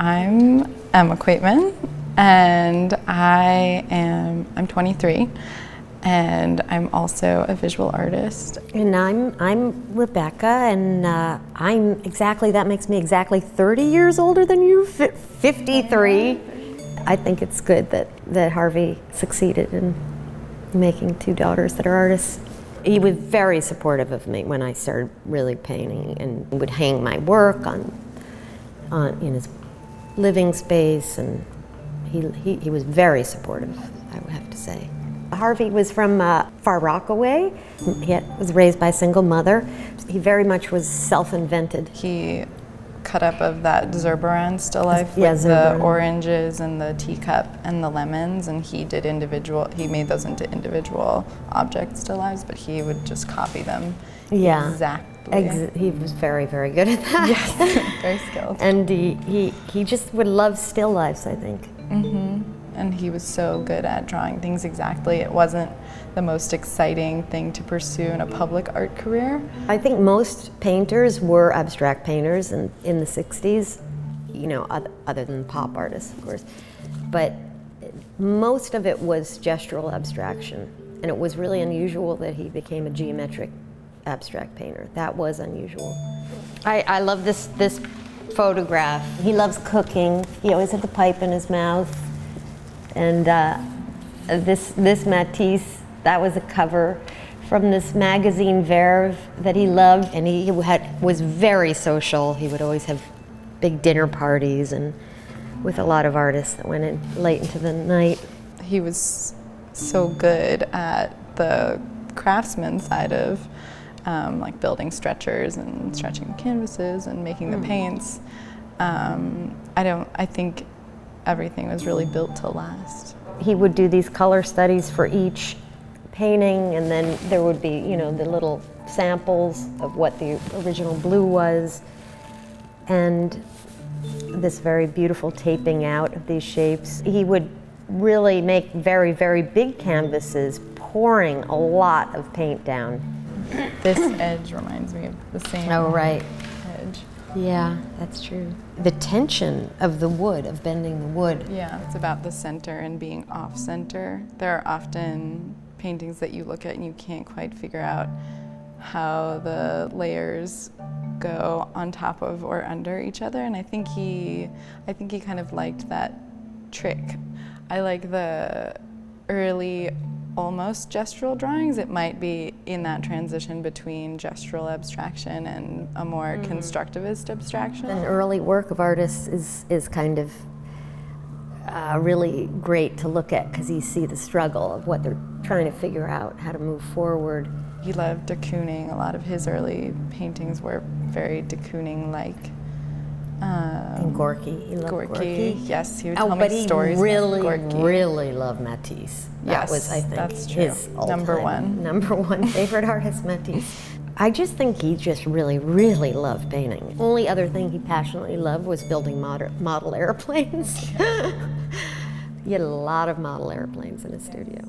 I'm Emma Quaytman, and I'm 23, and I'm also a visual artist. And I'm Rebecca, and that makes me exactly 30 years older than you, 53. I think it's good that Harvey succeeded in making two daughters that are artists. He was very supportive of me when I started really painting, and would hang my work in his living space, and he was very supportive, I would have to say. Harvey was from Far Rockaway. He was raised by a single mother. He very much was self-invented. He cut up of that Zerberan still life with the oranges and the teacup and the lemons, and he made those into individual object still lives, but he would just copy them exactly. He was very, very good at that. Yes, very skilled. And he just would love still lifes, I think. Mm-hmm. And he was so good at drawing things exactly. It wasn't the most exciting thing to pursue in a public art career. I think most painters were abstract painters in the 60s, you know, other than pop artists, of course. But most of it was gestural abstraction. And it was really unusual that he became a geometric abstract painter. That was unusual. I love this photograph. He loves cooking. He always had the pipe in his mouth. And this Matisse, that was a cover from this magazine Verve that he loved, and he was very social. He would always have big dinner parties, and with a lot of artists that went in late into the night. He was so good at the craftsman side of like building stretchers and stretching canvases and making the paints. I think everything was really built to last. He would do these color studies for each painting, and then there would be, you know, the little samples of what the original blue was, and this very beautiful taping out of these shapes. He would really make very, very big canvases, pouring a lot of paint down. This edge reminds me of the same edge. Yeah, that's true. The tension of the wood, of bending the wood. Yeah, it's about the center and being off center. There are often paintings that you look at and you can't quite figure out how the layers go on top of or under each other, and I think he kind of liked that trick. I like the early almost gestural drawings. It might be in that transition between gestural abstraction and a more constructivist abstraction. An early work of artists is kind of really great to look at, because you see the struggle of what they're trying to figure out, how to move forward. He loved de Kooning. A lot of his early paintings were very de Kooning-like. And Gorky. He loved Gorky. Yes, he would tell me stories about Gorky. But he really loved Matisse. That was, I think, that's true. His Number one favorite artist, Matisse. I just think he just really, really loved painting. Only other thing he passionately loved was building model airplanes. He had a lot of model airplanes in his studio.